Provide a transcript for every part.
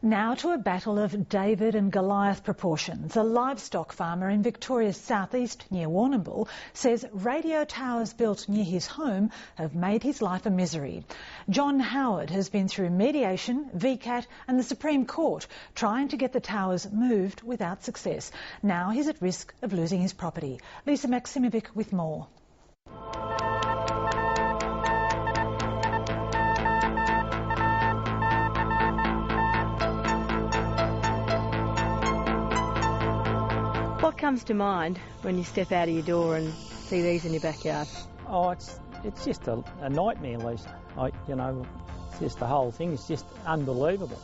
Now to a battle of David and Goliath proportions. A livestock farmer in Victoria's southeast near Warrnambool says radio towers built near his home have made his life a misery. John Howard has been through mediation, VCAT and the Supreme Court trying to get the towers moved without success. Now he's at risk of losing his property. Lisa Maksimovic with more. What comes to mind when you step out of your door and see these in your backyard? Oh, it's just a nightmare, Lisa. It's just the whole thing is just unbelievable.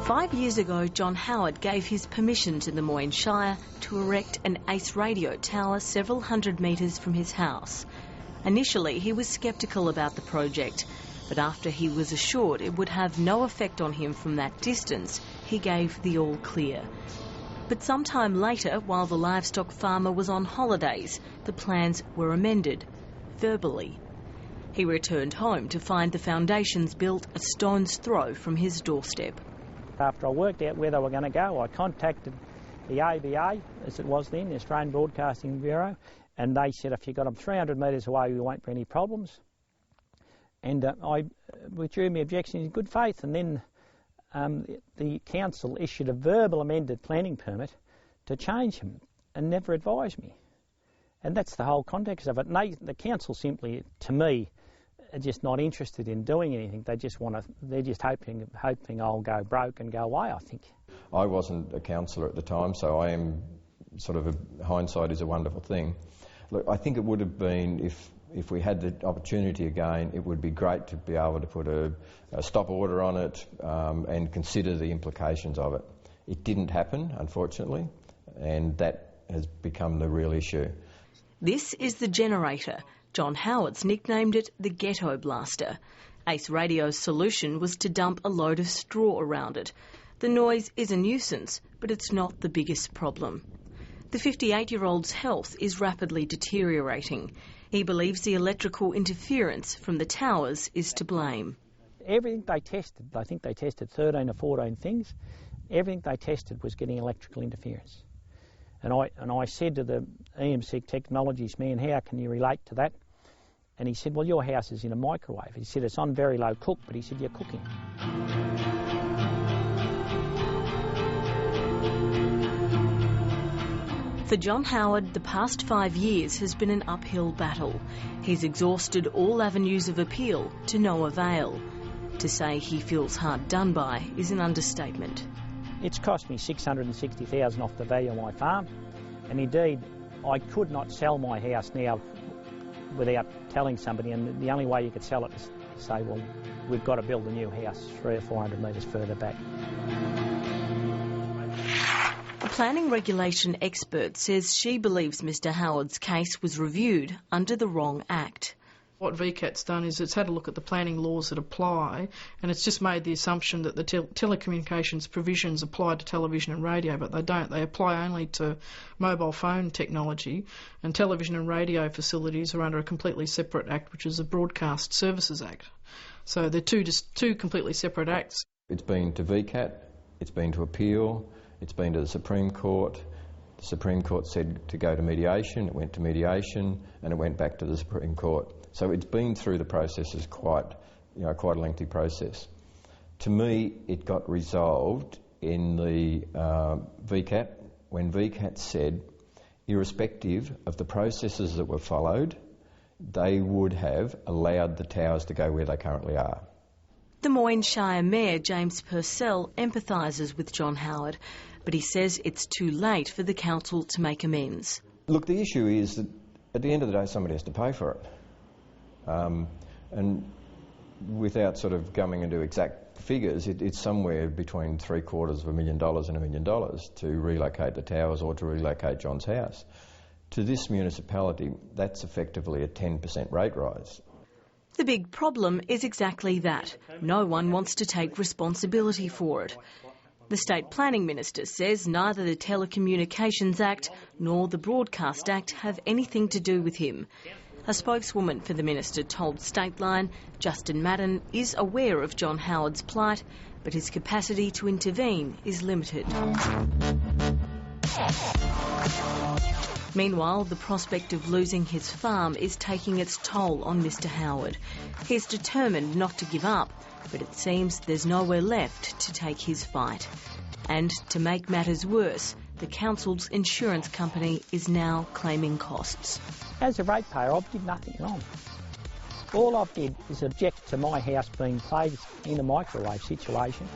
Five years ago, John Howard gave his permission to the Moyne Shire to erect an ACE radio tower several hundred metres from his house. Initially, he was sceptical about the project, but after he was assured it would have no effect on him from that distance, he gave the all clear. But sometime later, while the livestock farmer was on holidays, the plans were amended, verbally. He returned home to find the foundations built a stone's throw from his doorstep. After I worked out where they were going to go, I contacted the ABA, as it was then, the Australian Broadcasting Bureau, and they said if you got them 300 metres away, there won't be any problems. And I withdrew my objection in good faith, and then the council issued a verbal amended planning permit to change them and never advised me. And that's the whole context of it. And the council simply, to me, are just not interested in doing anything. They're just hoping I'll go broke and go away, I think. I wasn't a councillor at the time, so I am hindsight is a wonderful thing. Look, I think it would have been, if we had the opportunity again, it would be great to be able to put a stop order on it and consider the implications of it. It didn't happen, unfortunately, and that has become the real issue. This is the generator. John Howard's nicknamed it the Ghetto Blaster. ACE Radio's solution was to dump a load of straw around it. The noise is a nuisance, but it's not the biggest problem. The 58-year-old's health is rapidly deteriorating. He believes the electrical interference from the towers is to blame. Everything they tested, I think they tested 13 or 14 things, everything they tested was getting electrical interference. And I said to the EMC Technologies man, how can you relate to that? And he said, well, your house is in a microwave. He said, it's on very low cook, but he said, you're cooking. For John Howard, the past 5 years has been an uphill battle. He's exhausted all avenues of appeal to no avail. To say he feels hard done by is an understatement. It's cost me $660,000 off the value of my farm, and indeed I could not sell my house now without telling somebody, and the only way you could sell it is to say, well, we've got to build a new house 300 or 400 metres further back. A planning regulation expert says she believes Mr Howard's case was reviewed under the wrong act. What VCAT's done is it's had a look at the planning laws that apply, and it's just made the assumption that the telecommunications provisions apply to television and radio, but they don't. They apply only to mobile phone technology, and television and radio facilities are under a completely separate act, which is the Broadcast Services Act. So they're two completely separate acts. It's been to VCAT, it's been to appeal, it's been to the Supreme Court. The Supreme Court said to go to mediation, it went to mediation, and it went back to the Supreme Court. So it's been through the process as quite a lengthy process. To me, it got resolved in the VCAT when VCAT said, irrespective of the processes that were followed, they would have allowed the towers to go where they currently are. The Moyne Shire Mayor, James Purcell, empathises with John Howard, but he says it's too late for the council to make amends. Look, the issue is that at the end of the day, somebody has to pay for it. And without going into exact figures, it's somewhere between $750,000 and $1 million to relocate the towers or to relocate John's house. To this municipality, that's effectively a 10% rate rise. The big problem is exactly that. No one wants to take responsibility for it. The State Planning Minister says neither the Telecommunications Act nor the Broadcast Act have anything to do with him. A spokeswoman for the minister told Stateline Justin Madden is aware of John Howard's plight, but his capacity to intervene is limited. Meanwhile, the prospect of losing his farm is taking its toll on Mr Howard. He's determined not to give up, but it seems there's nowhere left to take his fight. And to make matters worse, the council's insurance company is now claiming costs. As a ratepayer, I did nothing wrong. All I did is object to my house being placed in a microwave situation.